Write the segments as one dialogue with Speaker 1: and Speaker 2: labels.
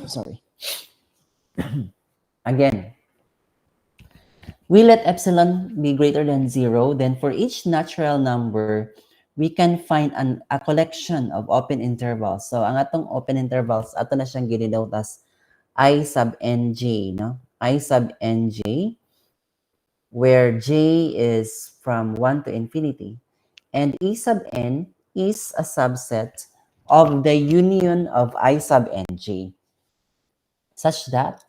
Speaker 1: Sorry. Again, we let epsilon be greater than 0, then for each natural number, we can find a collection of open intervals. So, ang atong open intervals, ato na siyang ginidawt as I sub nj, no? I sub nj, where j is from 1 to infinity, and E sub n is a subset of the union of I sub nj, such that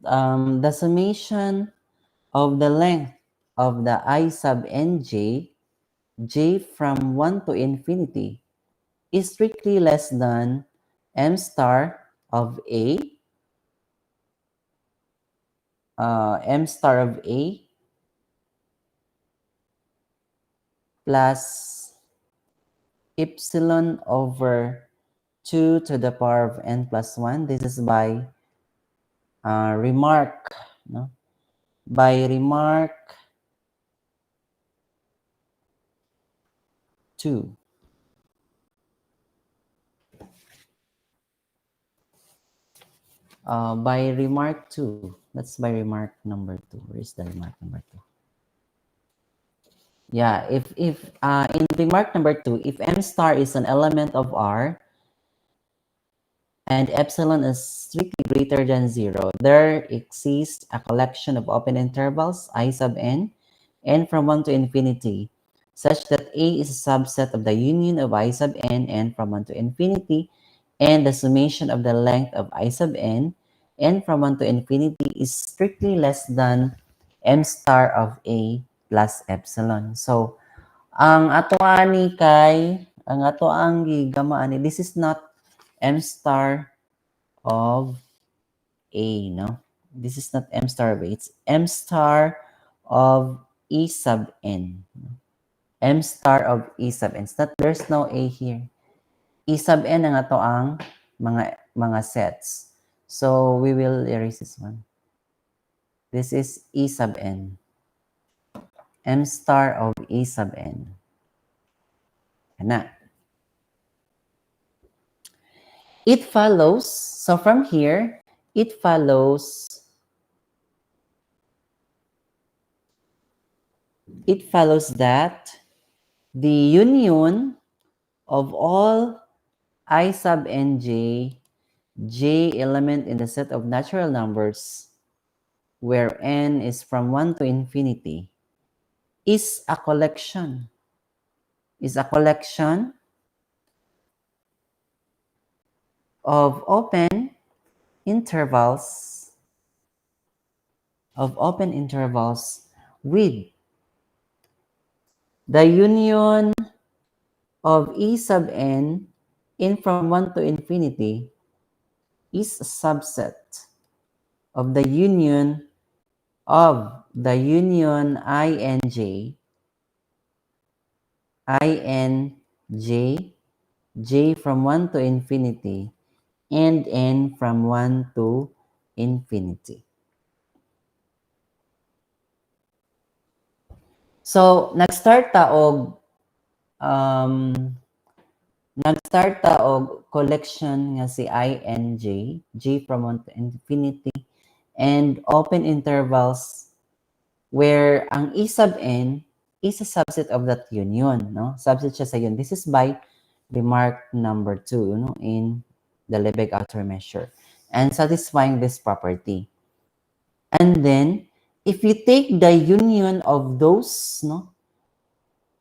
Speaker 1: the summation of the length of the I sub nj, j from 1 to infinity, is strictly less than m star of a, plus epsilon over 2 to the power of n plus 1. This is by remark, no? By remark 2. By remark 2. That's by remark number 2. Where is the remark number 2? Yeah, if in remark number 2, if m star is an element of R and epsilon is strictly greater than 0, there exists a collection of open intervals, I sub n from 1 to infinity, such that A is a subset of the union of I sub n from 1 to infinity, and the summation of the length of I sub n from 1 to infinity is strictly less than m star of A plus epsilon. So, ang ato ani kay, ang ato ang gigamaan ni, this is not m star of A, no? This is not m star of A, it's m star of E sub n. M star of E sub n. It's not, there's no A here. E sub n ang ato ang mga sets. So, we will erase this one. This is E sub n. M star of E sub n. Na. It follows, so from here, it follows that the union of all I sub nj, j element in the set of natural numbers, where n is from 1 to infinity, is a collection. Of open intervals with the union of E sub n in from 1 to infinity is a subset of the union INJ, j from 1 to infinity, and n from 1 to infinity. So, nag-start ta og collection nga si INJ, j from 1 to infinity, and open intervals where ang E sub n is a subset of that union, no? Subset siya sa yun. This is by remark number 2, no, in the Lebesgue outer measure, and satisfying this property. And then, if you take the union of those, no,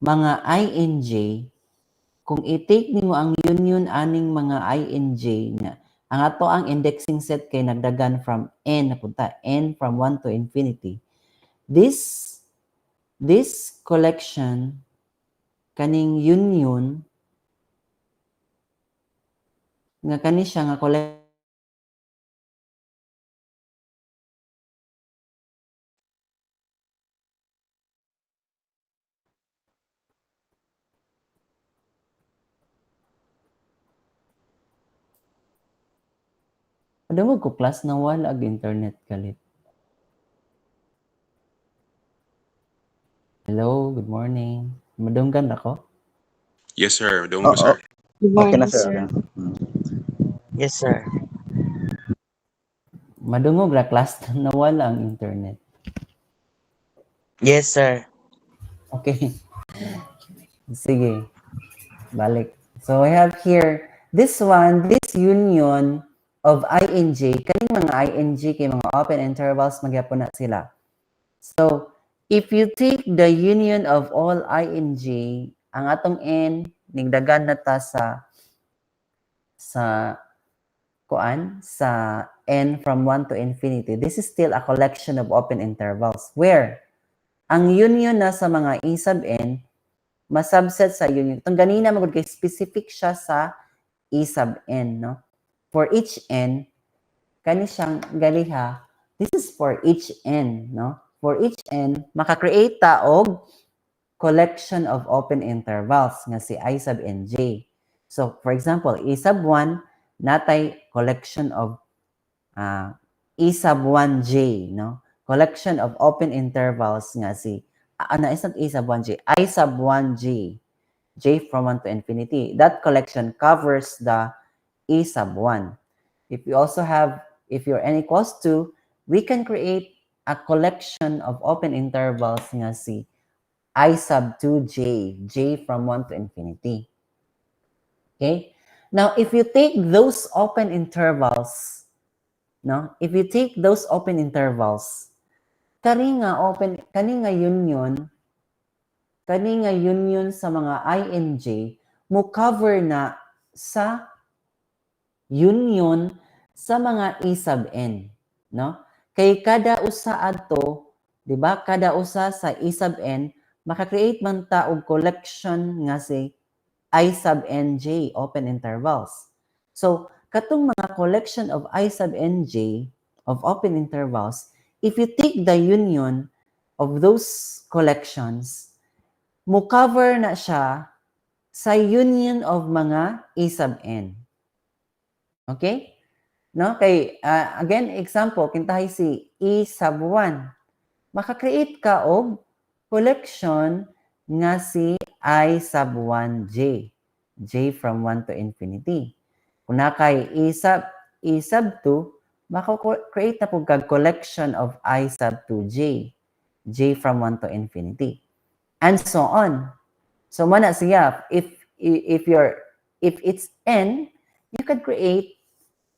Speaker 1: mga INJ, kung i-take nimo ang union aning mga INJ nga, ang ato ang indexing set kay nagdagan from n napunta, n from 1 to infinity. This collection, kaning union, nga kani siya nga collection, padawag ko plus na wala ag internet kalit. Hello, good morning. Madunggan ako?
Speaker 2: Yes, sir. Doon ko, sir. Good
Speaker 3: Okay na,
Speaker 2: morning,
Speaker 3: sir. Okay
Speaker 2: sir.
Speaker 3: na. Yes, sir.
Speaker 1: Madungog ra class nawala ang internet.
Speaker 3: Yes, sir.
Speaker 1: Okay. Sige. Balik. So I have here this one, this union of ing, kaning mga ing kay mga open intervals magyapon na sila. So if you take the union of all ing, ang atong n nigdagan na ta sa kuan sa n from 1 to infinity. This is still a collection of open intervals where ang union na sa mga e sub n masubset sa union. Itong ganina magud kay specific siya sa e sub n, no? For each n, kani siyang galiha, this is for each n, no? For each n, maka-create ta og collection of open intervals nga si I sub nj. So, for example, E sub 1, natay collection of E sub 1j, no? Collection of open intervals nga si, is not E sub 1j, I sub 1j, j from 1 to infinity. That collection covers the E sub 1. If you also have, if your n equals 2, we can create a collection of open intervals nga si I sub 2j, j from 1 to infinity. Okay? Now, if you take those open intervals, no? If you take those open intervals, kani nga union sa mga ing mo cover na sa union sa mga e sub n, no? Kay kada usa adto, di ba? Kada usa sa e sub n maka-create man ta og collection nga si I sub nj open intervals. So, katong mga collection of I sub nj of open intervals, if you take the union of those collections, mo cover na siya sa union of mga E sub n. Okay? No? Kay, again, example, kintahay si E sub 1. Maka-create ka og collection nga si I sub 1j. J from 1 to infinity. Kung na kay E sub 2, maka-create na po kag collection of I sub 2j. J from 1 to infinity. And so on. So mana siya, if it's n, you could create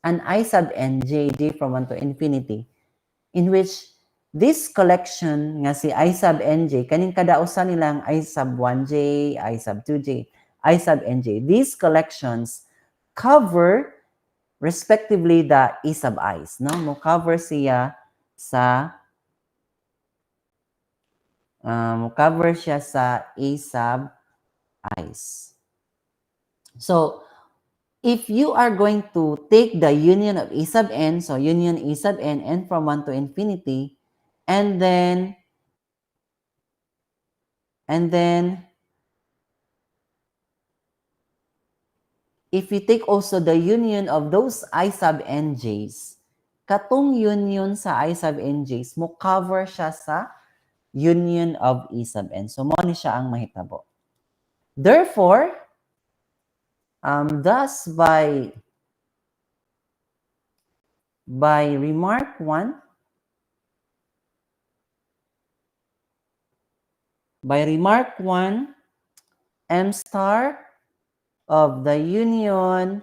Speaker 1: an I sub nj, j from 1 to infinity, in which this collection nga si I sub nj, kaning kada usa nilang I sub 1j, I sub 2j, I sub nj, these collections cover respectively the E sub i's, no? Mo cover siya sa E sub i's. So, if you are going to take the union of E sub n, so union E sub n from 1 to infinity, and then if you take also the union of those I sub nj's, katong union sa I sub nj's, mo cover siya sa union of E sub n. So, mo ni siya ang mahitabo. Therefore, thus by remark 1, M star of the union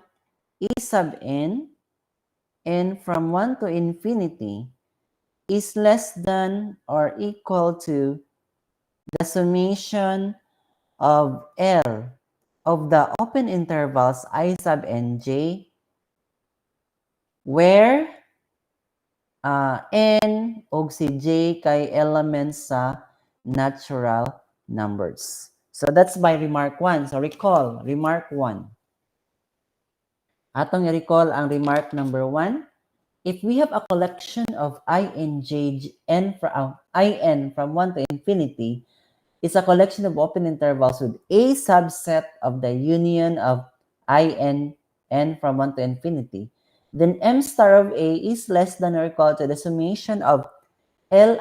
Speaker 1: E sub n from 1 to infinity is less than or equal to the summation of L of the open intervals I sub nj, where n og si j kay elements sa natural numbers. So that's by remark 1. So recall, remark 1. Atong i-recall ang remark number 1. If we have a collection of in from 1 to infinity, it's a collection of open intervals with a subset of the union of n from 1 to infinity, then m star of a is less than or equal to the summation of n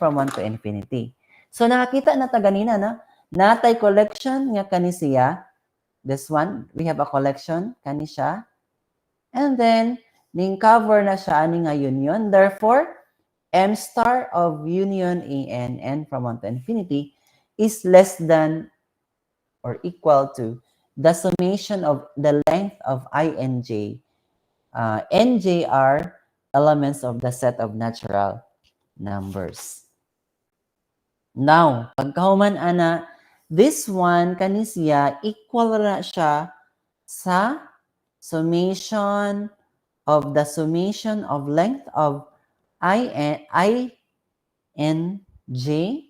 Speaker 1: from 1 to infinity. So nakakita na ta ganina na natay collection nga kani siya This one, we have a collection, kani siya. And then, ning cover na siya ani nga union. Therefore, M star of union AN, n from 1 to infinity, is less than or equal to the summation of the length of I and J. NJ are elements of the set of natural numbers. Now, pagkahuman ana, this one kanisiya equal na siya sa summation of the summation of length of I and J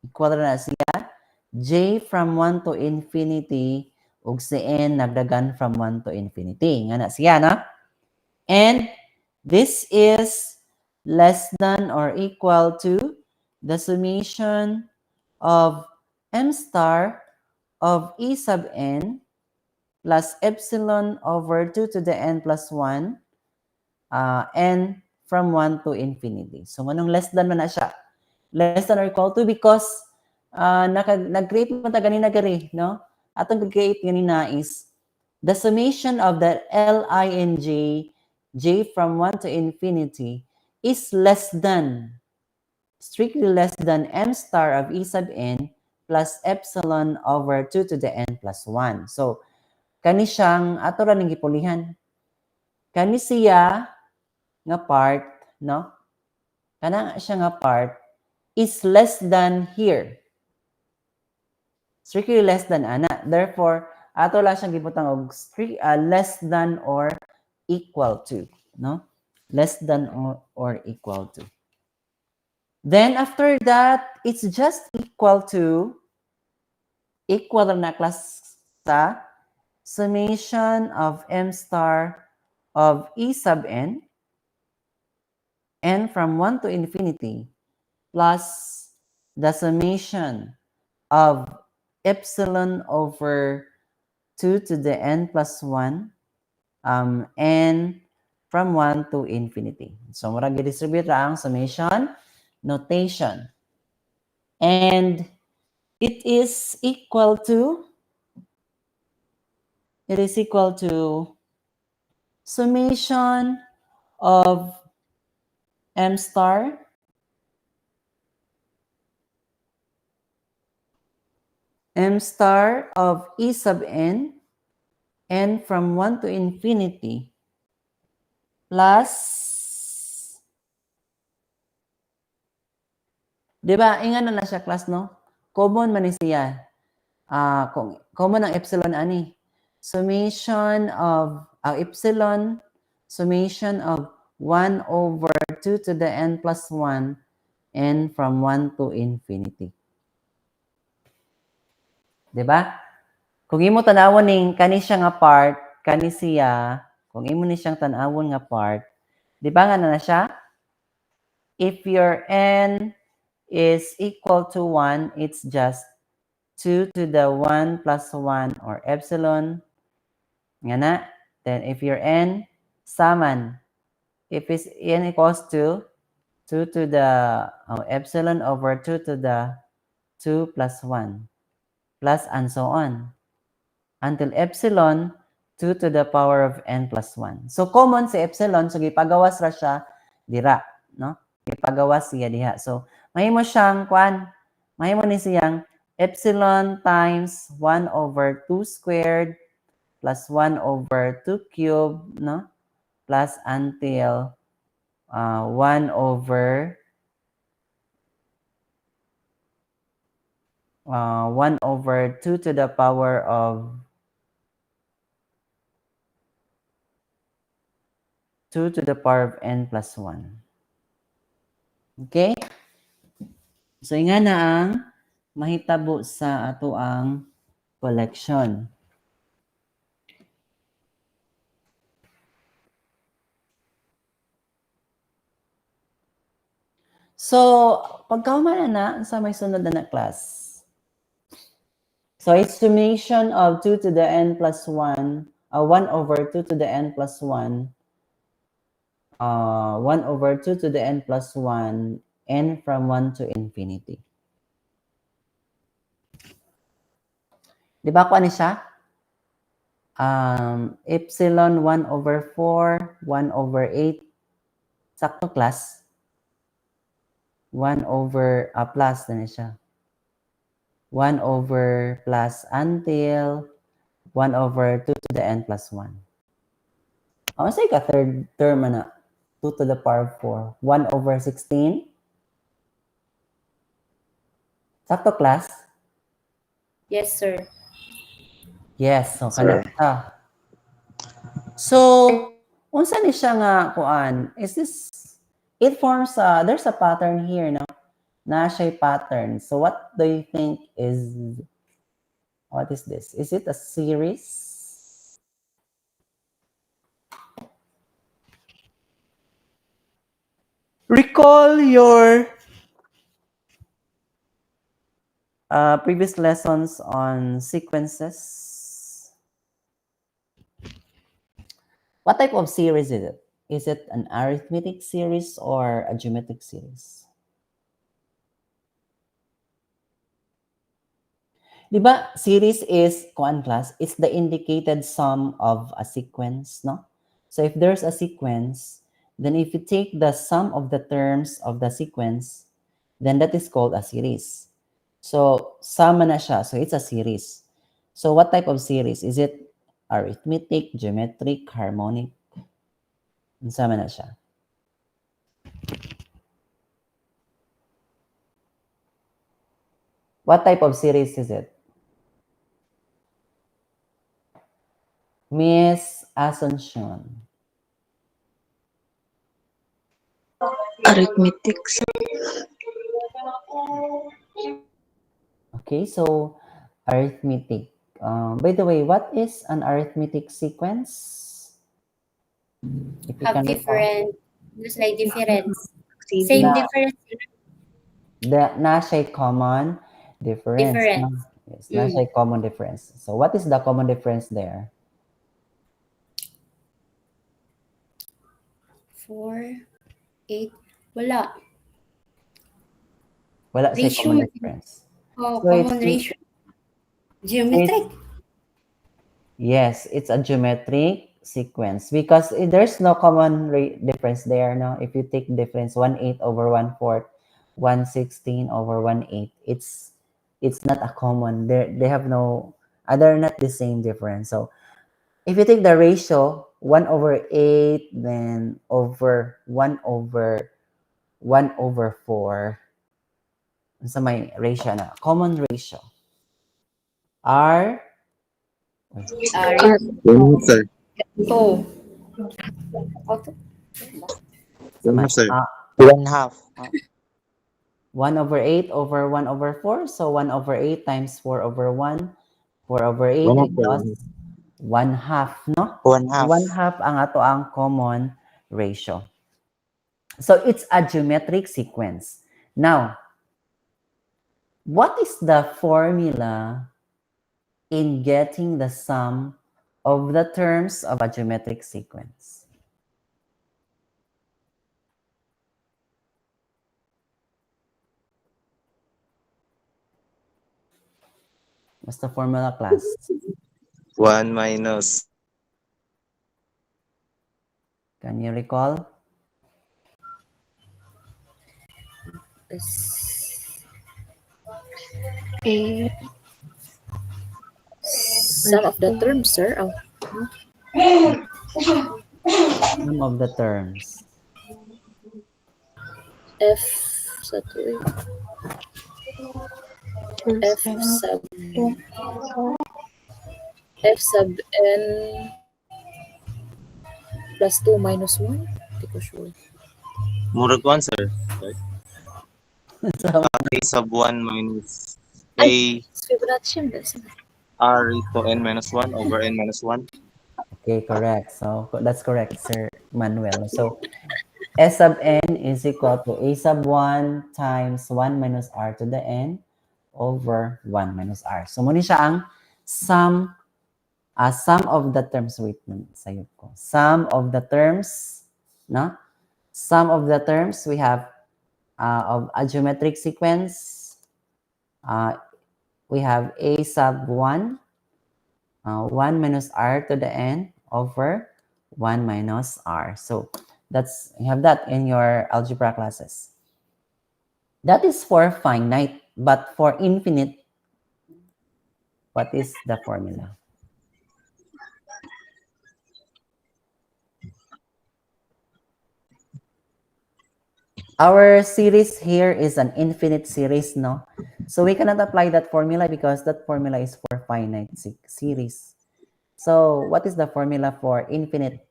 Speaker 1: equal na siya J from 1 to infinity ug si N nagdagan from 1 to infinity. Nga na siya, no? And this is less than or equal to the summation of M star of E sub N plus epsilon over 2 to the N plus 1 N from 1 to infinity. So, anong less than man na siya? Less than or equal to because nag-create mo ta ganina gari, no? Atong nag-create ganina is the summation of the Li and J from 1 to infinity is less than, strictly less than M star of E sub N plus epsilon over 2 to the N plus 1. So, kani siyang, ato ra ning gipulihan. Kani siya nga part, no? Kana siya nga part is less than here. Strictly less than ana. Therefore, ato lang siyang gibutang og less than or equal to, no? Less than or equal to. Then after that, it's just equal na class sa summation of M star of E sub N from 1 to infinity plus the summation of epsilon over 2 to the N plus 1 N from 1 to infinity. So, murag i-distribute ra ang summation notation. And it is equal to summation of M star of E sub N from 1 to infinity plus, di ba, ingan na siya class, no? Common man siya. Common ang epsilon ani. Summation of epsilon, summation of 1 over 2 to the N plus 1 N from 1 to infinity. Di ba? Kung imo tanawon ning kani siya nga part, kani siya, kung imo ni siyang tanawon nga part, di ba nga na siya? If your N is equal to 1, it's just 2 to the 1 plus 1 or epsilon. Nga na. Then if your N, saman. If it's N equals to 2 to the epsilon over 2 to the 2 plus 1 plus and so on until epsilon 2 to the power of N plus 1. So common si epsilon, so gipagawas ra siya dira, no? Gipagawas siya diha. So mahimo siyang mahimo ni siyang epsilon times 1 over 2 squared plus 1 over 2 cubed, no? Plus until 1 over 2 to the power of 2 to the power of N plus 1. Okay? So, nga na ang mahitabo sa ato ang collection. So, pagkauman na sa may sunod na class. So, it's summation of 2 to the N plus 1, 1 over 2 to the N plus 1, 1 over 2 to the N plus 1, N from 1 to infinity. Di ba kung ano siya? Epsilon 1 over 4, 1 over 8. Sakto class. 1 over, plus na siya. 1 over plus until 1 over 2 to the n plus 1. Ano say ka third term na? 2 to the power of 4. 1 over 16. Sakto class?
Speaker 2: Yes, sir.
Speaker 1: Yes, so
Speaker 3: Sir.
Speaker 1: kana siya. So, unsa ni siya nga kuan? Is this it forms there's a pattern here, no? Na siya pattern. So what do you think is what is this? Is it a series? Recall your previous lessons on sequences. What type of series is it? Is it an arithmetic series or a geometric series? Diba, series is, kuan class, it's the indicated sum of a sequence, no? So if there's a sequence, then if you take the sum of the terms of the sequence, then that is called a series. So, sama na siya. So, it's a series. So, what type of series? Is it arithmetic, geometric, harmonic? Sama na siya. What type of series is it? Miss Asuncion.
Speaker 3: Arithmetics.
Speaker 1: Okay, so arithmetic. By the way, what is an arithmetic sequence? If you
Speaker 2: Have
Speaker 1: can recall.
Speaker 2: different, there's like difference.
Speaker 3: CV.
Speaker 2: Same
Speaker 1: Na-
Speaker 2: difference.
Speaker 1: Na siya common difference.
Speaker 2: Difference.
Speaker 1: No? Yes, na siya common difference. So what is the common difference there?
Speaker 2: 4, 8, wala.
Speaker 1: Wala siya
Speaker 2: Ratio.
Speaker 1: common difference.
Speaker 2: Oh,
Speaker 1: So
Speaker 2: common
Speaker 1: it's,
Speaker 2: ratio. Geometric.
Speaker 1: yes, it's a geometric sequence because there's no common difference there. No, if you take difference 1/8 over 1/4, 1/16 over 1/8, it's not a common. They have no. They're not the same difference. So if you take the ratio 1/8, then over 1/4, sa may ratio na common ratio. R.
Speaker 4: Sir.
Speaker 2: Oh.
Speaker 4: Sir.
Speaker 3: 1/2.
Speaker 1: 1/8 over 1/4. So 1/8 times 4/1. 4/8
Speaker 4: 1/2,
Speaker 1: equals 1/2, no?
Speaker 3: 1/2.
Speaker 1: 1/2 ang ato ang common ratio. So it's a geometric sequence. Now, what is the formula in getting the sum of the terms of a geometric sequence? What's the formula, class?
Speaker 4: 1 minus
Speaker 1: Can you recall?
Speaker 2: Some of the terms, sir. Oh.
Speaker 1: Sum of the terms.
Speaker 2: F sub F sub F sub n plus 2 minus 1. Hindi ko sure.
Speaker 4: murag 1, sir. Right?
Speaker 1: So,
Speaker 4: A sub 1 minus A
Speaker 2: Fibonacci yun.
Speaker 4: R to n minus 1 over n minus 1.
Speaker 1: okay, correct. So that's correct, Sir Manuel. So S sub n is equal to a sub 1 times 1 minus r to the n over 1 minus r. So muna siya ang sum of the terms. Wait mo, sayo ko. Sum of the terms, no? Sum of the terms we have of a geometric sequence. We have a sub 1 1 minus r to the n over 1 minus r. So you have that in your algebra classes. That is for finite, but for infinite, what is the formula? Our series here is an infinite series, no? So we cannot apply that formula because that formula is for finite series. So what is the formula for infinite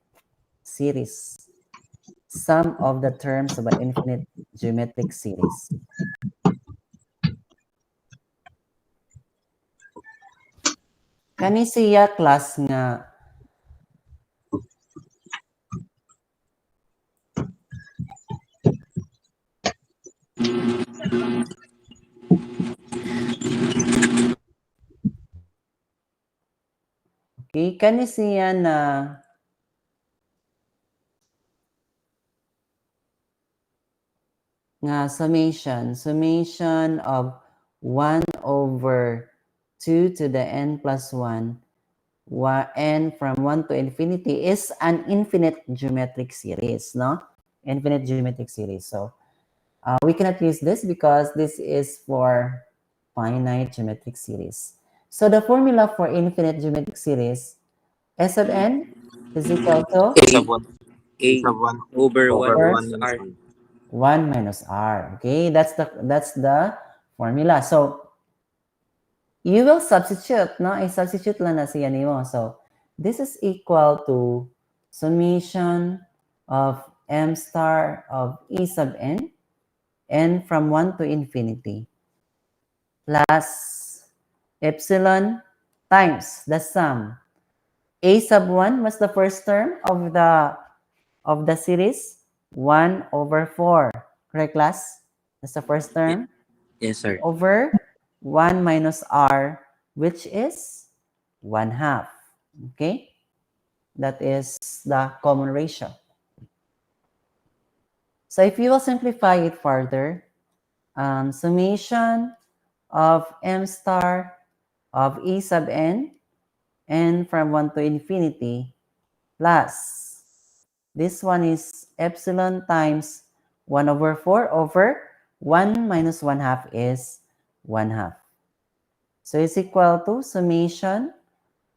Speaker 1: series? Sum of the terms of an infinite geometric series. Kani siya class nga okay, kani siya na summation of 1 over 2 to the n plus 1 n from 1 to infinity is an infinite geometric series, no? Infinite geometric series. So we cannot use this because this is for finite geometric series. So the formula for infinite geometric series, S of n is equal to
Speaker 4: A sub 1.
Speaker 3: A
Speaker 4: Sub 1
Speaker 3: over 1
Speaker 4: over
Speaker 3: minus
Speaker 4: 1 minus
Speaker 3: R.
Speaker 4: 1.
Speaker 1: 1 minus r. Okay, that's the formula. So you will substitute, no? I-substitute lang na siya nimo. So this is equal to summation of m star of e sub n from 1 to infinity, plus epsilon times the sum. A sub 1 was the first term of the series, 1 over 4. Correct, class? That's the first term.
Speaker 3: Yes, sir.
Speaker 1: Over 1 minus r, which is 1/2. Okay? That is the common ratio. So if you will simplify it further, summation of m star of e sub n from 1 to infinity, plus this one is epsilon times 1 over 4 over 1 minus 1/2 is 1/2. So it's equal to summation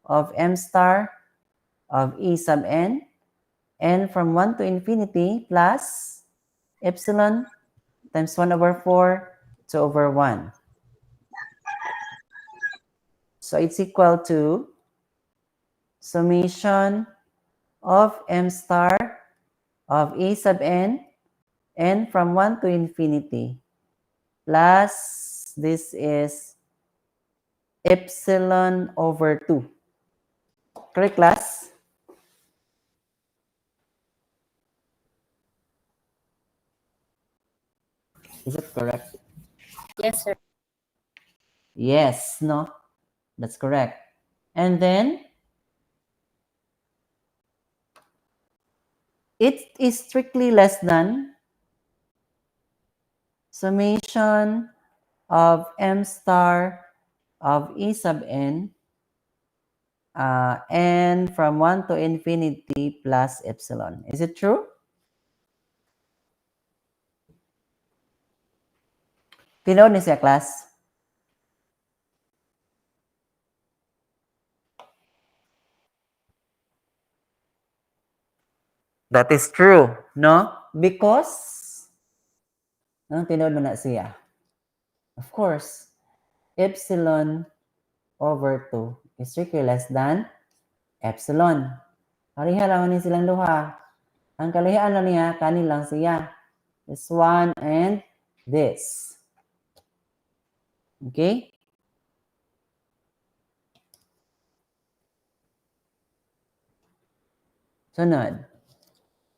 Speaker 1: of m star of e sub n from 1 to infinity, plus epsilon times 1 over 4 to over 1. So it's equal to summation of m star of e sub n from 1 to infinity, plus this is epsilon over 2. Correct, class? Is it correct?
Speaker 2: Yes, sir.
Speaker 1: Yes, no? That's correct. And then it is strictly less than summation of m star of e sub n from 1 to infinity plus epsilon. Is it true? Tinood ni siya, class? That is true, no? Because, anong tinood mo na siya? Of course, epsilon over 2 is strictly less than epsilon. Pariha lang ni silang duha. Ang kalihaan lang niya, kanilang siya. This one and this. Okay? Sunod.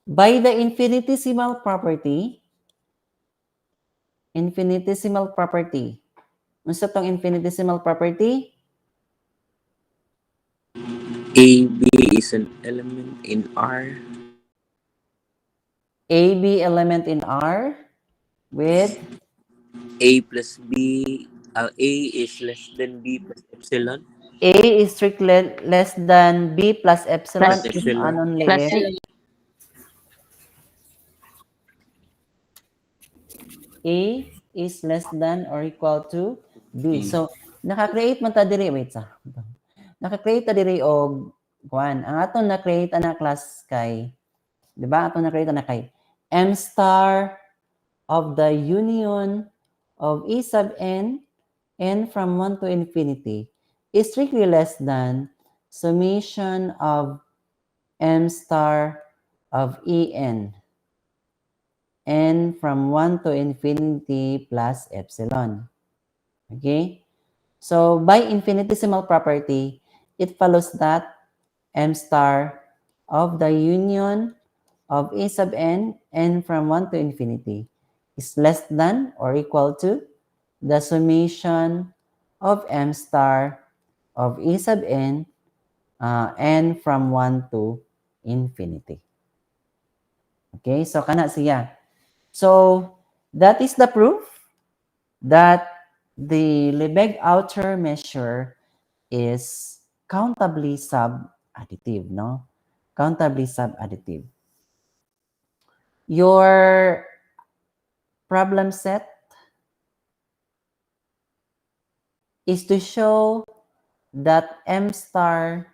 Speaker 1: By the infinitesimal property, unsa tong infinitesimal property?
Speaker 3: AB is an element in R.
Speaker 1: AB element in R with
Speaker 3: A plus B. A is less than B plus epsilon.
Speaker 1: A is strictly less than B plus epsilon
Speaker 3: Plus
Speaker 1: if
Speaker 3: epsilon.
Speaker 1: and only
Speaker 5: Plus
Speaker 1: if
Speaker 5: C.
Speaker 1: A is less than or equal to B.
Speaker 3: B.
Speaker 1: So, naka-create man ta diri, wait sa. Naka-create ta diri og kuan. Ang aton na-create na class kay, di ba? Aton na-create na kay M star of the union of E sub n from 1 to infinity is strictly less than summation of M star of n from 1 to infinity plus epsilon. Okay? So, by infinitesimal property, it follows that M star of the union of A sub n from 1 to infinity, is less than or equal to the summation of M star of A sub n from 1 to infinity. Okay? So, kana siya. So, that is the proof that the Lebesgue outer measure is countably sub-additive, no? Countably sub-additive. Your problem set is to show that M star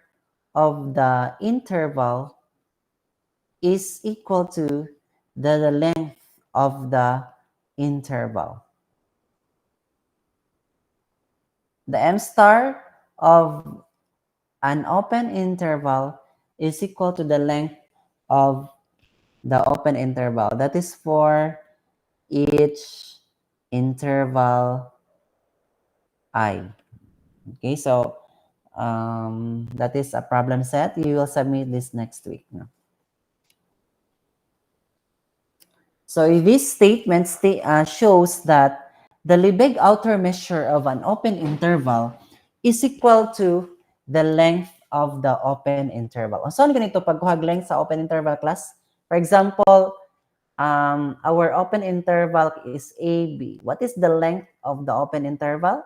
Speaker 1: of the interval is equal to the length of the interval. The M star of an open interval is equal to the length of the open interval. That is for each interval I. Okay, so that is a problem set. You will submit this next week. No? So this statement shows that the Lebesgue outer measure of an open interval is equal to the length of the open interval. So ano ganito pagkuhag length sa open interval class? For example, our open interval is AB. What is the length of the open interval?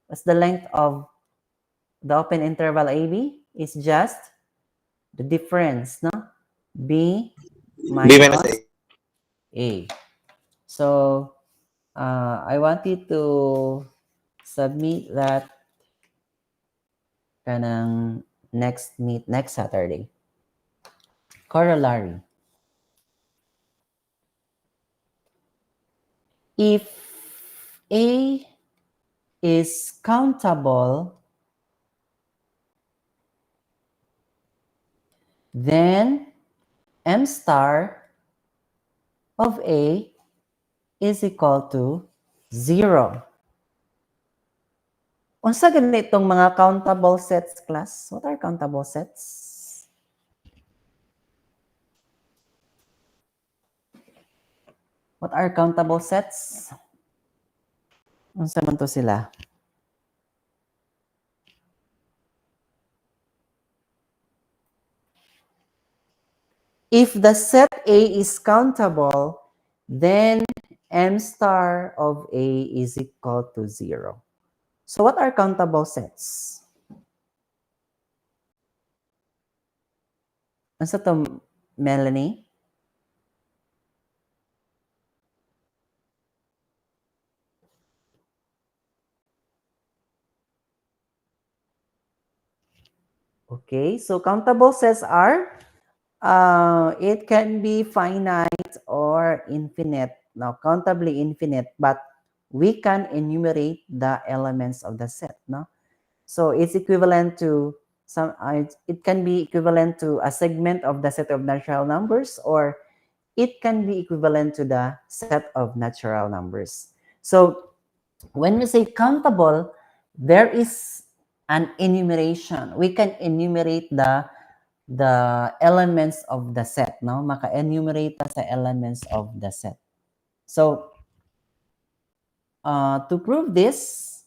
Speaker 1: What's the length of the open interval AB? It's just the difference, no? B
Speaker 4: B minus
Speaker 1: minus
Speaker 4: A.
Speaker 1: A. So, I want you to submit that kanang next Saturday. Corollary. If A is countable, then M star of A is equal to 0. Unsa ganitong mga countable sets, class? What are countable sets? What are countable sets? Unsa man to sila? If the set A is countable, then M star of A is equal to 0. So what are countable sets? Unsa to, Melanie? Okay, so countable sets are, it can be finite or infinite. Now, countably infinite, but we can enumerate the elements of the set, no? So it's equivalent to it can be equivalent to a segment of the set of natural numbers, or it can be equivalent to the set of natural numbers. So when we say countable, there is an enumeration. We can enumerate the elements of the set, no? Maka-enumerate sa elements of the set. So, to prove this,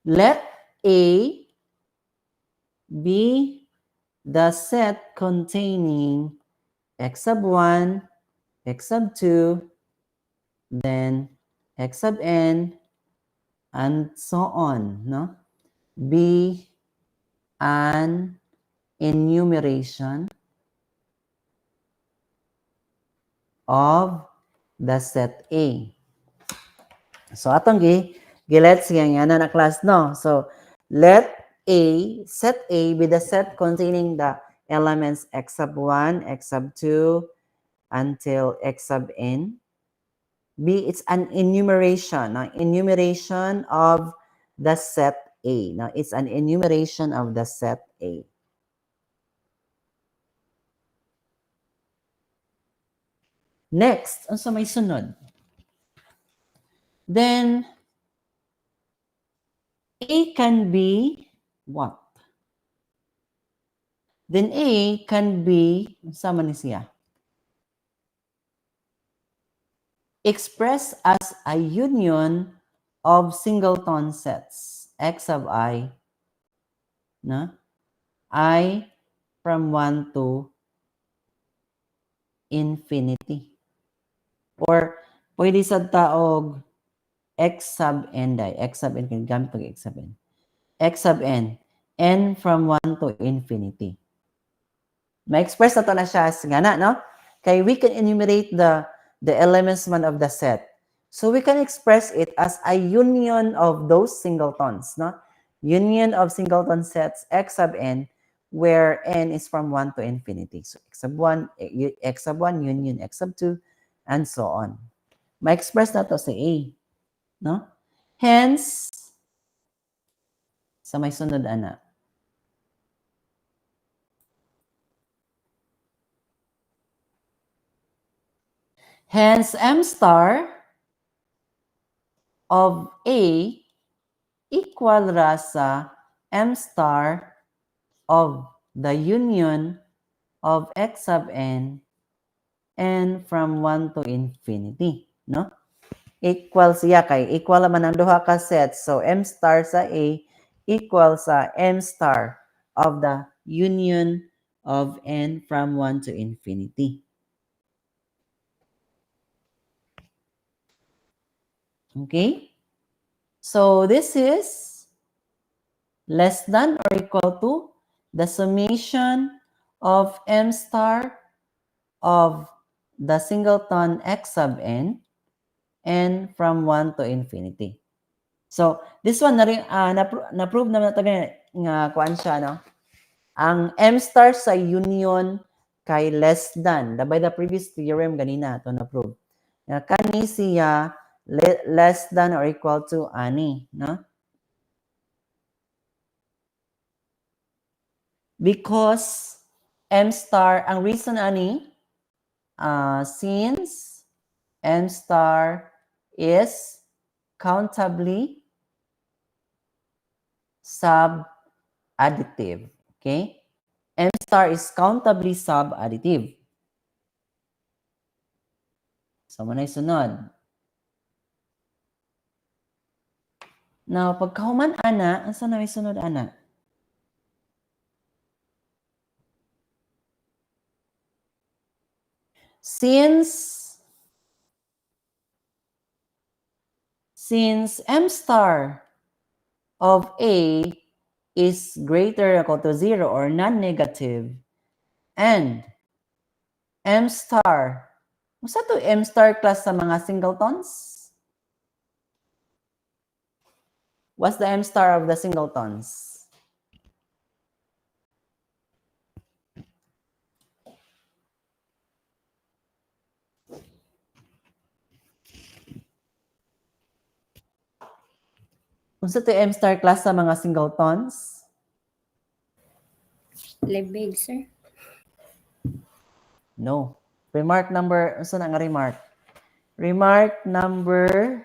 Speaker 1: let A be the set containing x sub 1, x sub 2, then x sub n, and so on, no? Be an enumeration of the set A. So atong gilet siya nga na class, no? So let set A be the set containing the elements x sub 1, x sub 2 until x sub n. B, it's an enumeration, no? Enumeration of the set A. No? It's an enumeration of the set A. Next, unsa may sunod? Then, A can be what? Then A can be, sama ni siya, expressed as a union of singleton sets, x sub I, no? I from 1 to infinity. Or, pwede sa taog x sub n dai. X sub n, gamit pag x sub n. X sub n from 1 to infinity. Ma-express na to na siya as gana, no? Kay we can enumerate the elements man of the set. So we can express it as a union of those singletons, no? Union of singleton sets x sub n, where n is from 1 to infinity. So x sub 1 union x sub 2, and so on. Ma-express na to sa A, no? Hence, sa may sunod ana. Hence, M star of A equal ra sa M star of the union of x sub n from 1 to infinity, no? Equal siya kay equal naman ang duha ka sets. So M star sa A equal sa M star of the union of n from 1 to infinity. Okay? So this is less than or equal to the summation of M star of the singleton x sub n from 1 to infinity. So, this one na-prove naman natin nga kuan siya, no? Ang M star sa union kay less than. By the previous theorem ganina to na-prove. Kani siya less than or equal to ani, no? Because M star, ang reason ani, since M star is countably sub-additive. Okay? M star is countably sub-additive. So, manay sunod. Now, pagkahuman ana, asa na may sunod ana? Since M star of A is greater or equal to 0 or non-negative, and M star, masa to M star class sa mga singletons? What's the M star of the singletons? Kung sa to M star class sa mga singletons?
Speaker 2: Lebig, sir.
Speaker 1: No. Remark number, saan ang remark? Remark number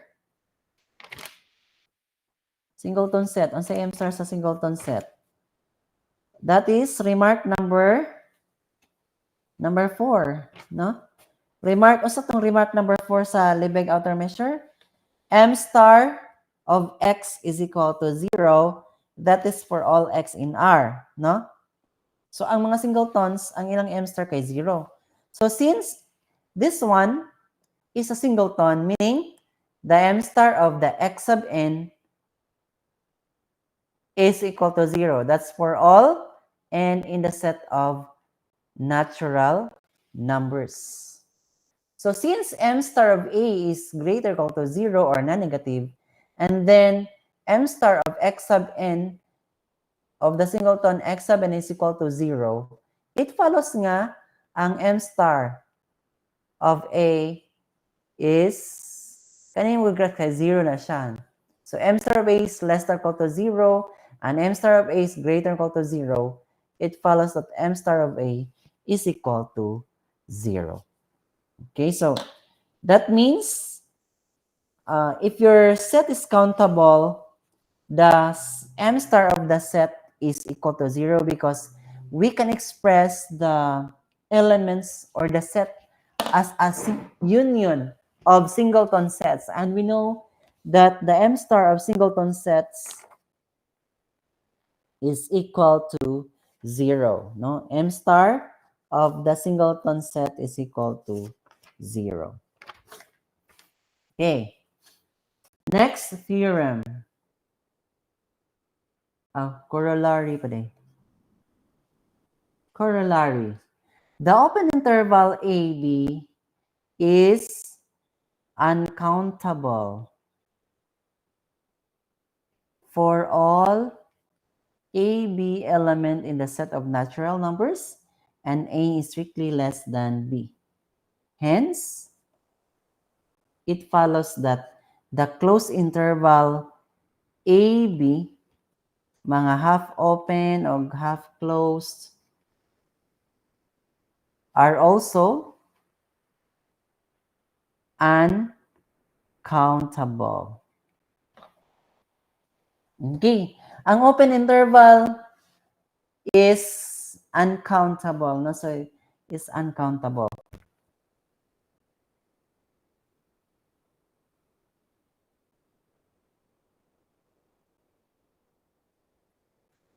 Speaker 1: singleton set. Ang sa M star sa singleton set? That is remark number 4, no? Remark, usa tong remark number 4 sa Lebesgue outer measure? M star of x is equal to 0. That is for all x in R, no? So, ang mga singletons, ang ilang M star kay 0. So since this one is a singleton, meaning the m star of the x sub n is equal to 0. That's for all n in the set of natural numbers. So since m star of a is greater or equal to 0 or non-negative, and then m star of x sub n of the singleton x sub n is equal to 0, it follows nga ang m star of a is, kanina mag-graph kay 0 na siya. So m star of a is less than or equal to 0, and m star of a is greater or equal to 0. It follows that m star of a is equal to 0. Okay, so that means if your set is countable, the m star of the set is equal to 0 because we can express the elements or the set as a union of singleton sets. And we know that the m star of singleton sets is equal to 0. No? M star of the singleton set is equal to 0. Okay. Next theorem. Corollary pa din. Corollary. The open interval AB is uncountable for all AB element in the set of natural numbers and A is strictly less than B. Hence, it follows that the closed interval AB, mga half open or half closed, are also uncountable. Okay. Ang open interval is uncountable. No? So, it's uncountable.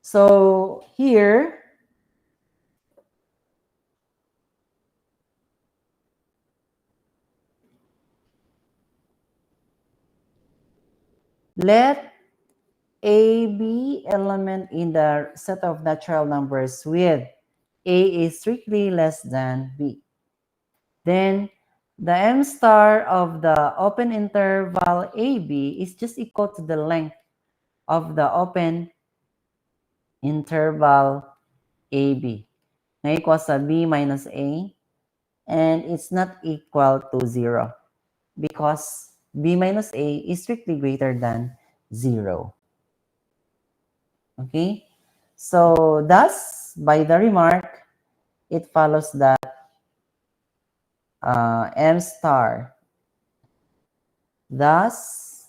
Speaker 1: So, here, let A be element in the set of natural numbers with A is strictly less than B. Then, the m star of the open interval AB is just equal to the length of the open interval AB. Na equal sa B minus A, and it's not equal to 0 because B minus A is strictly greater than 0. Okay? So, thus, by the remark, it follows that m star. Thus,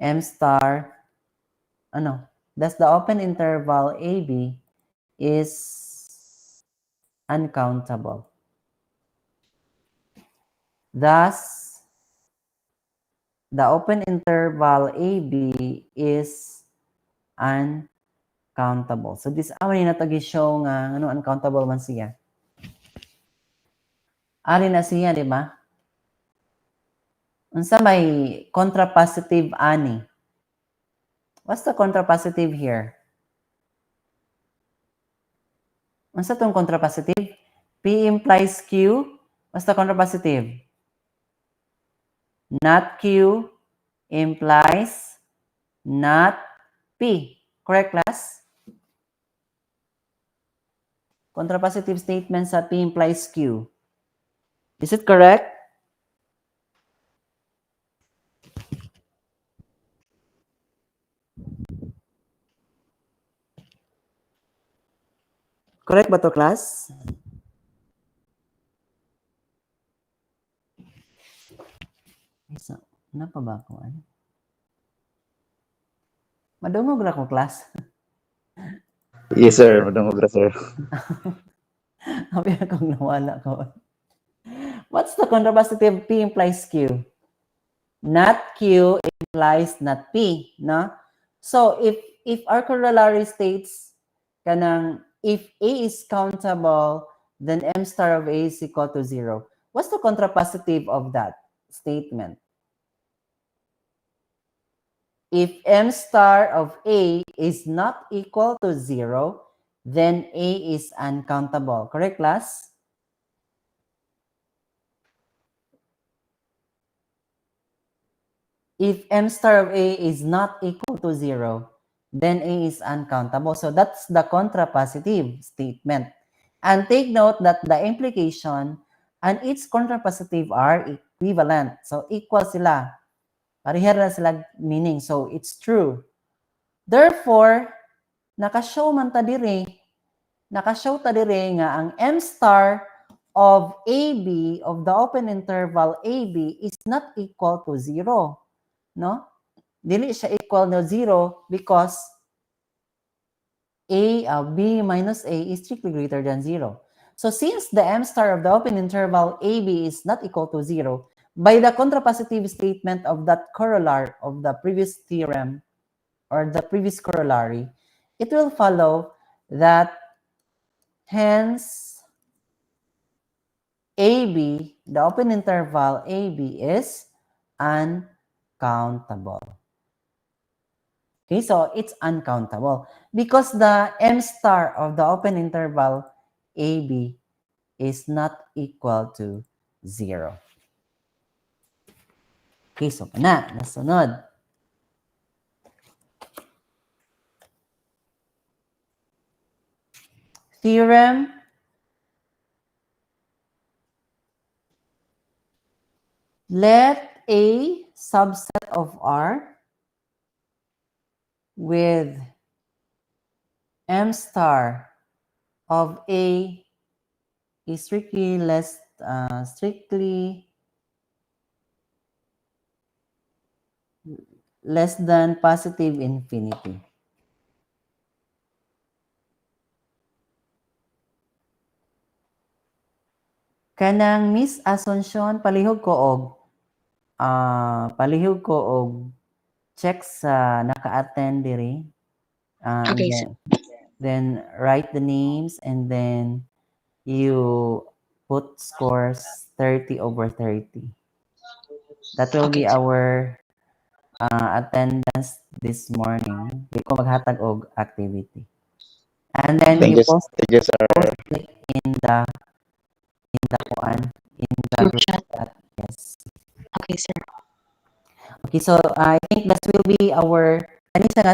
Speaker 1: m star, thus the open interval AB is uncountable. Thus, the open interval AB is uncountable. So, this away na tag-show nga, uncountable man siya. Ari na siya, di ba? Unsa may contrapositive ani? What's the contrapositive here? Unsa tong contrapositive? P implies Q. What's the contrapositive? Not Q implies not P. Correct, class? Contrapositive statement sa P implies Q. Is it correct? Correct ba to, class? Isa, na pa ba ako? Madungog na ko, class.
Speaker 4: Yes, sir. Madungog ra, sir.
Speaker 1: Habi akong nawala ko. What's the contrapositive P implies Q? Not Q implies not P, no? So if our corollary states kanang if A is countable, then M star of A is equal to 0. What's the contrapositive of that statement? If M star of A is not equal to 0, then A is uncountable. Correct, class? If M star of A is not equal to 0, then A is uncountable. So that's the contrapositive statement. And take note that the implication and its contrapositive are equivalent. So equal sila. Parehera na sila meaning. So it's true. Therefore, nakashow man ta dire nga ang M star of AB, of the open interval AB, is not equal to 0. No? Dili siya equal to 0 because B minus A is strictly greater than 0. So since the M star of the open interval AB is not equal to 0, by the contrapositive statement of that corollary of the previous theorem or the previous corollary, it will follow that hence AB, the open interval AB is uncountable. Okay, so it's uncountable because the M star of the open interval AB is not equal to 0. Okay, so nasunod. Theorem let A subset of R with M star of A is strictly less than positive infinity. Kanang Miss Asuncion palihog ko og check sa naka-attend diri.
Speaker 5: Okay,
Speaker 1: Then write the names and then you put scores 30/30. That will be
Speaker 5: Okay, sir.
Speaker 1: our attendance this morning. Di ko maghatag og activity. And then
Speaker 4: Thank
Speaker 1: you
Speaker 4: you,
Speaker 1: post
Speaker 4: thank you, sir.
Speaker 1: it in the
Speaker 5: Group
Speaker 1: group
Speaker 5: chat.
Speaker 1: chat. Yes.
Speaker 5: Okay, sir.
Speaker 1: Okay, so I think this will be our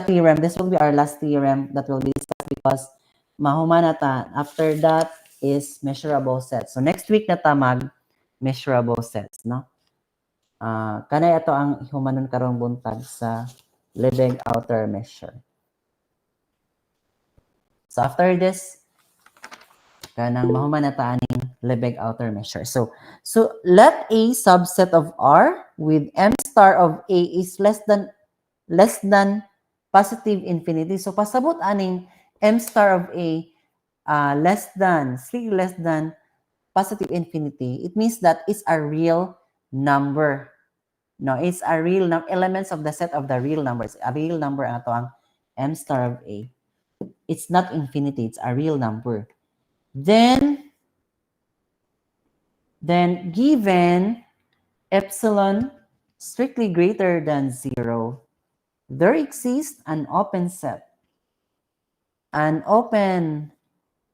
Speaker 1: theorem. This will be our last theorem that will be discussed because mahuman na ta. After that is measurable sets. So next week na ta mag measurable sets, no? Kanay ato ang humanon karong buntag sa Lebesgue outer measure. So after this, kanang mahuman na ta aning Lebesgue outer measure. So let A subset of R with M star of A is less than positive infinity. So pasabot aning M star of A less than positive infinity. It means that it's a real number. No, it's a real number. Elements of the set of the real numbers. A real number ang ato ang M star of A. It's not infinity. It's a real number. Then given epsilon strictly greater than 0, there exists an open set. An open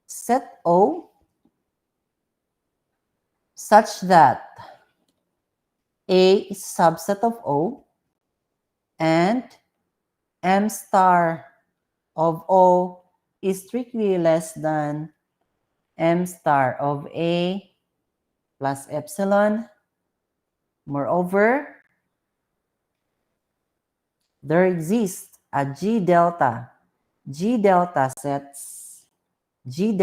Speaker 1: set O such that A is a subset of O and M star of O is strictly less than M star of A plus epsilon. Moreover, there exists a G delta set G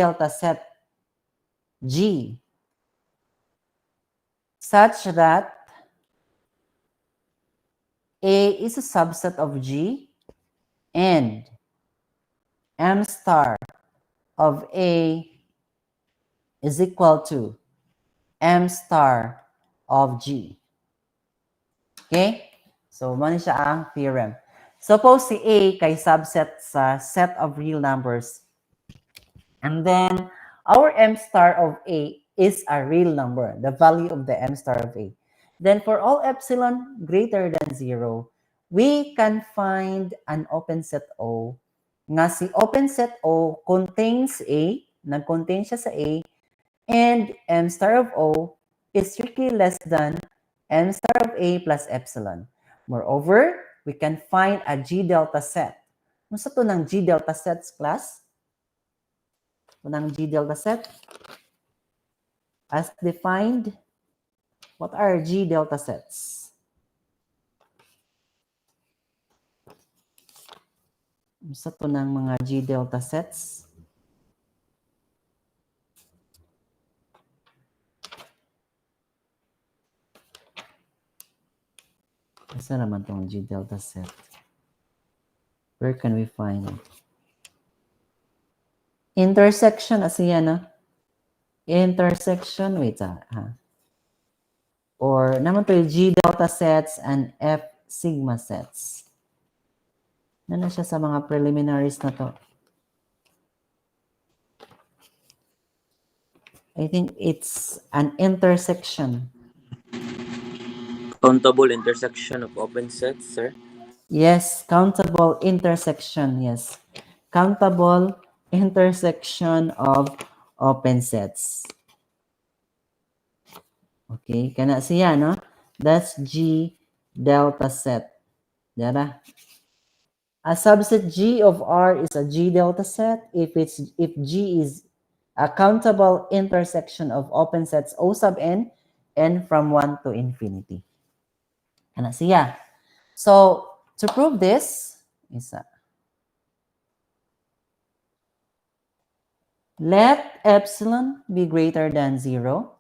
Speaker 1: such that A is a subset of G and M star of A is equal to M star of G. Okay? So, mano siya ang theorem. Suppose si A kay subset sa set of real numbers. And then, our m star of A is a real number, the value of the m star of A. Then for all epsilon greater than 0, we can find an open set O nga si open set O contains A, nag-contain siya sa A, and m star of O is strictly less than m star of A plus epsilon. Moreover, we can find a G delta set. Ano sa to ng G delta sets, class? Ito ng G delta set. As defined, what are G delta sets? Ano sa to ng mga G delta sets? Asa naman tong G delta set? Where can we find it? Intersection, asiya na. Intersection, wait ha. Or naman to yung G delta sets and F sigma sets. Ano na siya sa mga preliminaries na to? I think it's an intersection.
Speaker 3: Countable intersection of open sets, sir.
Speaker 1: Yes, countable intersection, yes. Countable intersection of open sets. Okay, kana siya, no? That's G delta set. Dara. A subset G of R is a G delta set if G is a countable intersection of open sets O sub n from 1 to infinity. Kana siya. So, to prove this, let epsilon be greater than 0.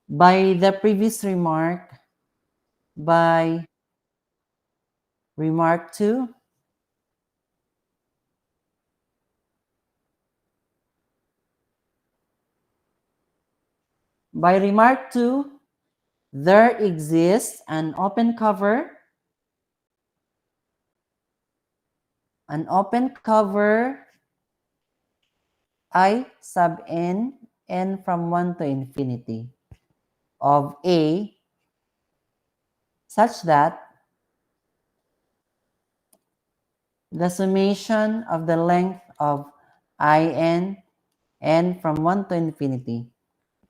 Speaker 1: By the previous remark, by remark 2, by remark 2, there exists an open cover I sub n from 1 to infinity of A such that the summation of the length of in n from 1 to infinity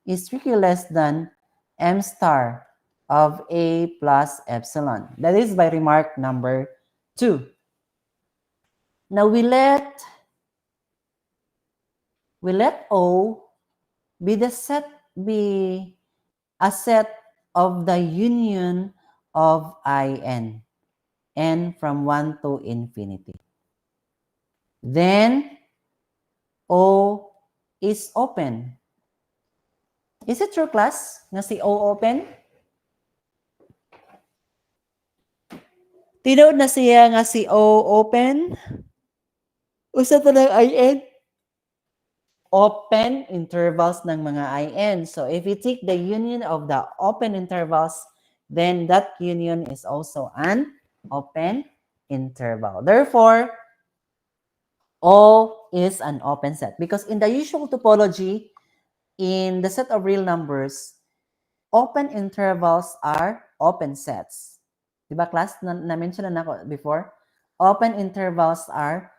Speaker 1: is strictly less than m star of A plus epsilon. That is by remark number 2. Now we let O be a set of the union of in n from 1 to infinity. Then O is open. Is it true, class, na si O open? Tinood na siya nga si O open? Usa to ng in? Open intervals ng mga in. So if you take the union of the open intervals, then that union is also an open interval. Therefore, O is an open set. Because in the usual topology, in the set of real numbers, open intervals are open sets. Diba, class? Na-mention na ako before. Open intervals are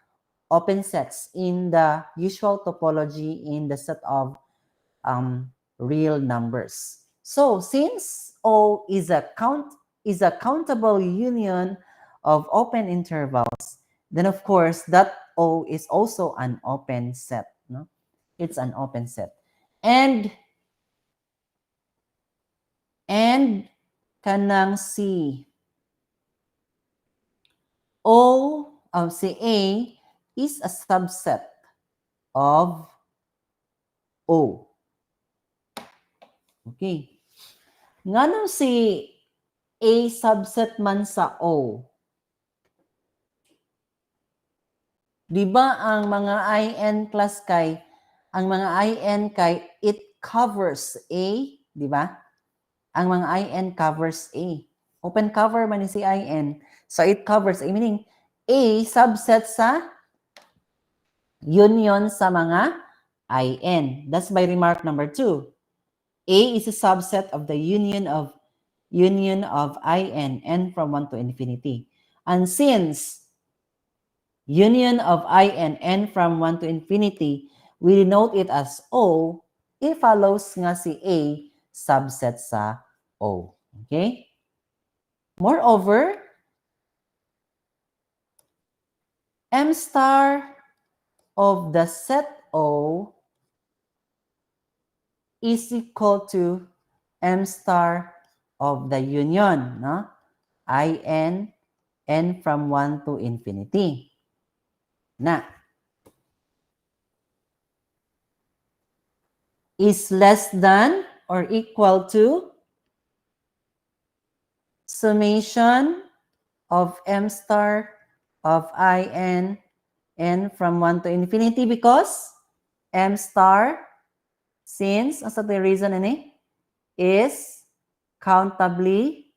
Speaker 1: open sets in the usual topology in the set of real numbers. So, since O is a countable union of open intervals, then of course that O is also an open set. No? It's an open set. And kanang si A is a subset of O. Okay. Nganong si A subset man sa O? Di ba ang mga in class kay, ang mga in kay, it covers A, di ba? Ang mga in covers A. Open cover man ni si IN. So it covers, meaning A subset sa union sa mga IN. That's by remark number 2. A is a subset of the union of IN, n from 1 to infinity. And since union of IN, n from 1 to infinity, we denote it as O, it follows nga si A subset sa O. Okay? Moreover, M star of the set O is equal to M star of the union, no? IN, n from 1 to infinity. Na, is less than or equal to summation of M star of IN, n from 1 to infinity, because M star, since, ang sa reason ini, is countably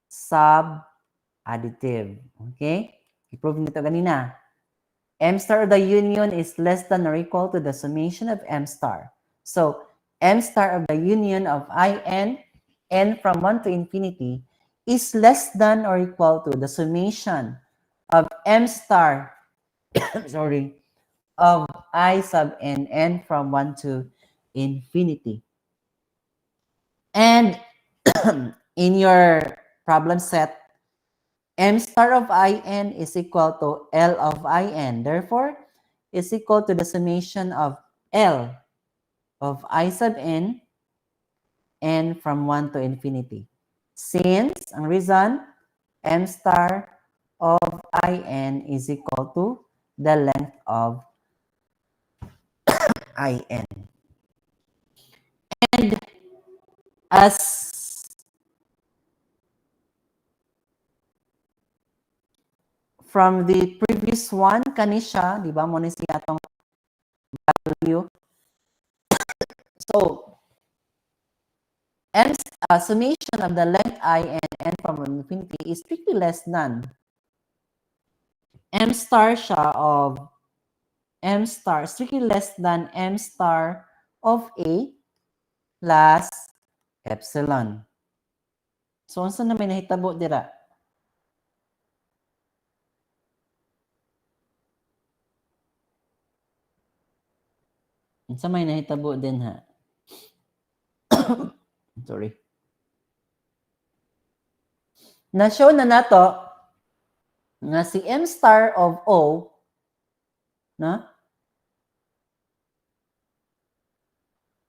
Speaker 1: sub-additive. Okay? I-prove nito ganina. M star of the union is less than or equal to the summation of M star. So, M star of the union of IN, n from 1 to infinity, is less than or equal to the summation of M star, sorry, of I sub n, n from 1 to infinity. And in your problem set, M star of IN is equal to L of IN. Therefore, is equal to the summation of L of I sub n, n from 1 to infinity. Since, ang reason, M star of IN is equal to the length of IN. And as from the previous one, kanisha, di ba, mo ni siya atong value. So, summation of the length I and n from infinity is strictly less than M star siya of M star, strictly less than M star of A plus epsilon. So, unsa na may nahitabo dira? Unsa may nahitabo din ha? Sorry. Na-show na nato nga si M star of O, no?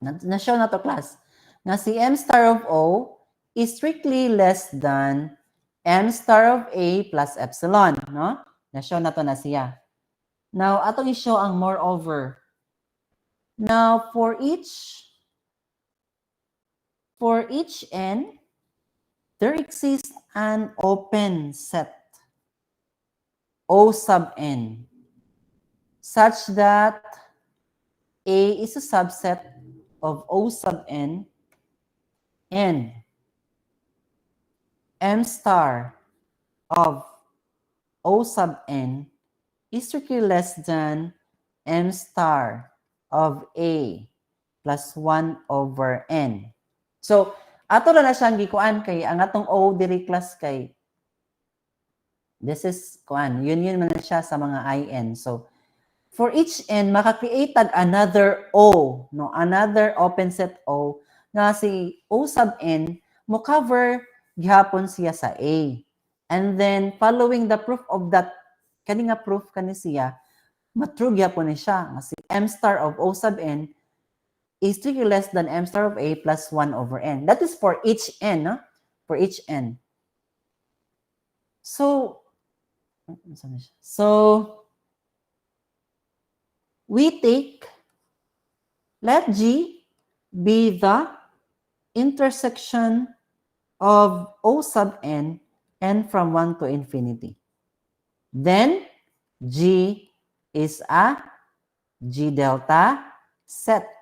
Speaker 1: Na-show na to, class. Nga si M star of O is strictly less than M star of A plus epsilon, no? Na-show na to na siya. Now, atong i-show ang moreover. Now, for each n, there exists an open set, O sub n, such that A is a subset of O sub n, and M star of O sub n is strictly less than M star of A plus 1 over n. So, ato na siyang gikuan kay ang atong O diri class kay this is kuan, union man na siya sa mga IN. So, for each n, maka-create another O, no? Another open set O nga si O sub n mo cover gihapon siya sa A. And then, following the proof of that, kani nga proof kani siya, matrue gihapon ni siya nga si M star of O sub n is strictly less than M star of A plus 1 over n. That is for each n, no? For each n. So, we take, let G be the intersection of O sub n, n from 1 to infinity. Then, G is a G delta set.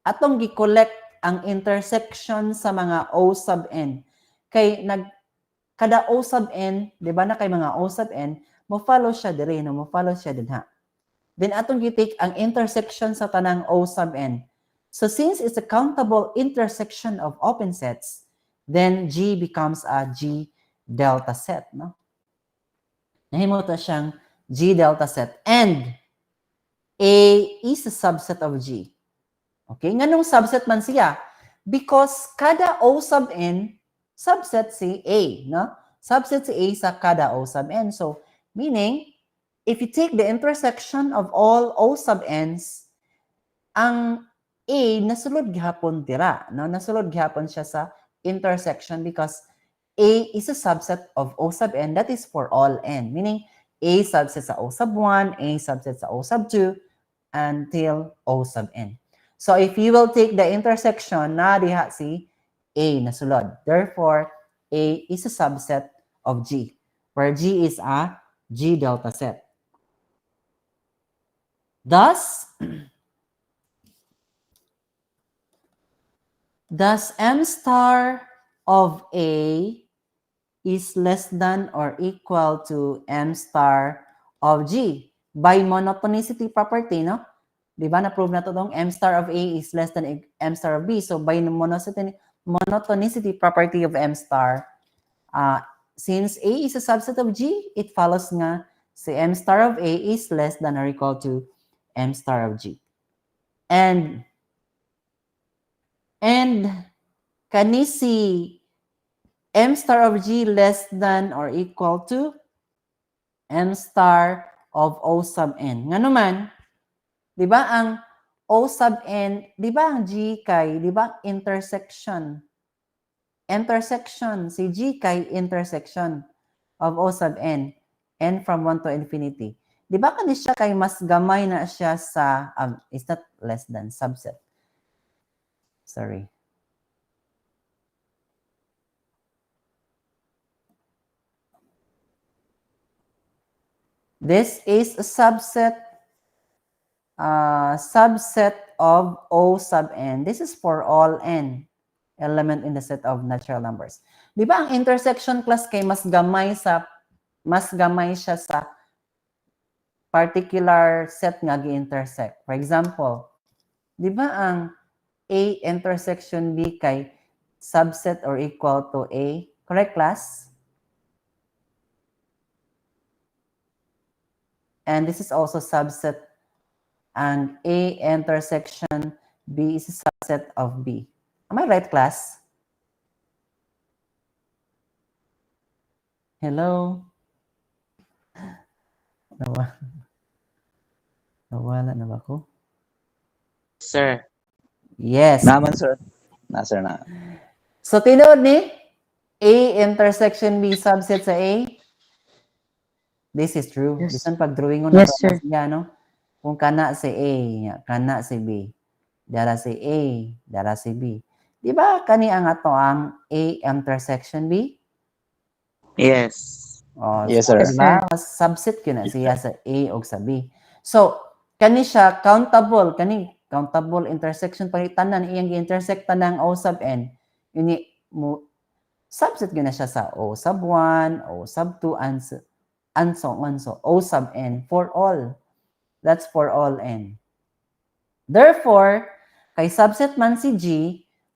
Speaker 1: Atong gi-collect ang intersection sa mga O sub n. Kay kada O sub n, di ba na kay mga O sub n, mo follow siya dire, no? Mo follow siya dinha. Then atong gitik ang intersection sa tanang O sub n. So since it's a countable intersection of open sets, then G becomes a G delta set, no? Nahimo to siyang G delta set, and A is a subset of G. Okay? Nganong subset man siya? Because kada O sub n, subset si A, no? Subset si A sa kada O sub n. So, meaning, if you take the intersection of all O sub n's, ang A nasulod gihapon dira, no? Nasulod gihapon siya sa intersection because A is a subset of O sub n, that is for all n. Meaning, A subset sa O sub 1, A subset sa O sub 2, until O sub n. So, if you will take the intersection na diha si A nasulod. Therefore, A is a subset of G, where G is a G delta set. Thus, M star of A is less than or equal to M star of G by monotonicity property, no? Di ba na-prove na to tong M star of A is less than M star of B. So, by monotonicity property of M star, since A is a subset of G, it follows nga si M star of A is less than or equal to M star of G. And kani si M star of G less than or equal to M star of O sub n. Nga naman, di ba ang O sub n, di ba ang G kay, di ba intersection? Intersection, si G kay intersection of O sub n from 1 to infinity. Di ba kani siya kay mas gamay na siya sa, it's not less than, subset. Sorry. This is a subset of O sub n. This is for all n element in the set of natural numbers. Di ba ang intersection class kay mas gamay siya sa particular set nga gi-intersect. For example, di ba ang A intersection B kay subset or equal to A? Correct, class? And this is also subset, and A intersection B is a subset of B. Am I right, class? Hello? Nawala na ba ako?
Speaker 4: Sir.
Speaker 1: Yes.
Speaker 6: Naman, sir. Sir na.
Speaker 1: So, tinood ni A intersection B subset sa A. This is true.
Speaker 5: Yes.
Speaker 1: Bisan pag-drawing ko
Speaker 5: Yes, sir.
Speaker 1: siya, no? Kung kana si A, kana si B, dara si A, dara si B. Di ba kani ang ato ang A intersection B?
Speaker 4: Yes.
Speaker 1: Oh,
Speaker 6: Yes,
Speaker 1: so,
Speaker 6: sir.
Speaker 1: diba? Mas subset yun na siya sa A o sa B. So, kani siya countable intersection pangitanan iyang gi-intersectan ng O sub n. Yun mo subset yun na siya sa O sub 1, O sub 2, and so on. So, O sub n for all. That's for all n. Therefore, kay subset man si G,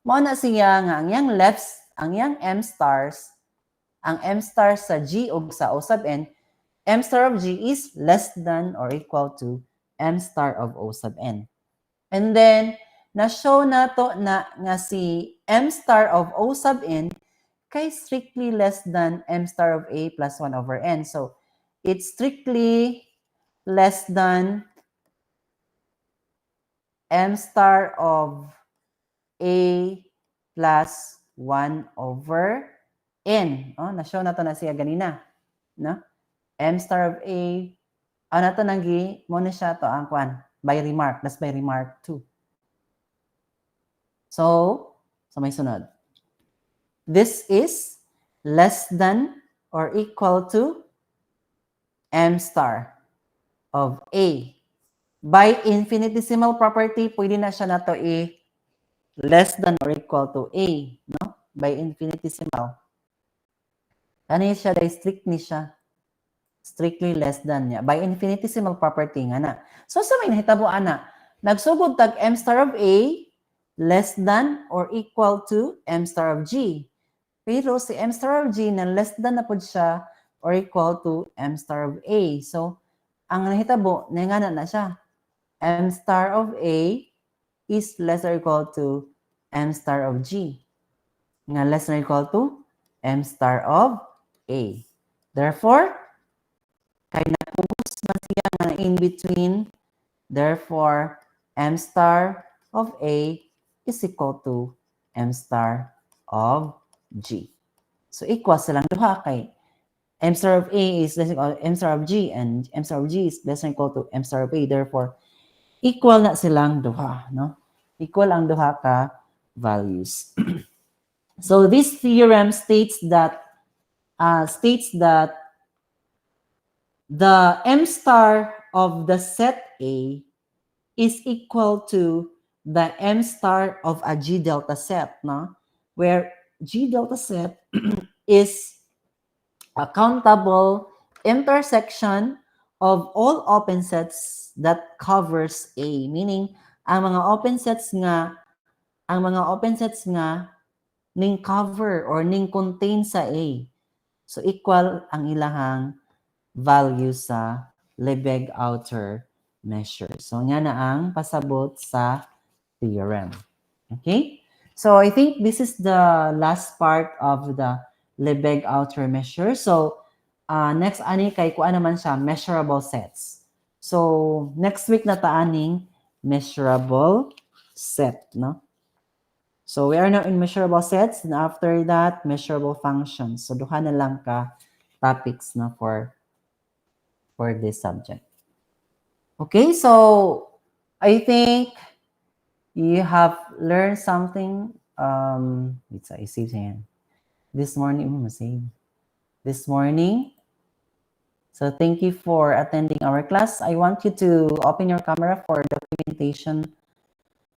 Speaker 1: mo na siya nga ang yang lefts, ang yang M stars, ang M star sa G o sa O sub n, M star of G is less than or equal to M star of O sub n. And then, na-show na to na nga si M star of O sub n kay strictly less than M star of A plus 1 over n. So, it's strictly less than M star of A plus 1 over n. Oh, na-show na to na siya ganina. No? M star of A, ano to nagi, mo na siya to ang kwan, by remark. That's by remark 2. So may sunod. This is less than or equal to M star of A. By infinitesimal property, pwede na siya na to less than or equal to A, no? By infinitesimal. Ano siya, dahil strict ni siya. Strictly less than niya. By infinitesimal property nga na. So, sa may nahitabo, ana, nagsugod tag m star of A less than or equal to m star of G. Pero si m star of G na less than na po siya or equal to m star of A. So, ang nahitabo, nangana na siya. M star of A is less or equal to m star of G. Nga less or equal to m star of A. Therefore, kay napugos na siya nga in between. Therefore, m star of A is equal to m star of G. So, equal silang duha kay m star of A is less than equal to m star of G and m star of G is less than equal to m star of A. Therefore, equal na silang duha, no? Equal ang duha ka values. So, this theorem states that the m star of the set A is equal to the m star of a G delta set, no? Where G delta set is a countable intersection of all open sets that covers A. Meaning, ang mga open sets nga ning cover or ning contain sa A. So, equal ang ilahang value sa Lebesgue outer measure. So, nga na ang pasabot sa theorem. Okay? So, I think this is the last part of the Lebesgue outer measure. So, next ani kay kuan naman siya, measurable sets. So, next week na taaning measurable set, no? So, we are now in measurable sets, and after that, measurable functions. So, duha na lang ka topics na for this subject. Okay, so I think you have learned something. I saved yan. This morning. So thank you for attending our class. I want you to open your camera for documentation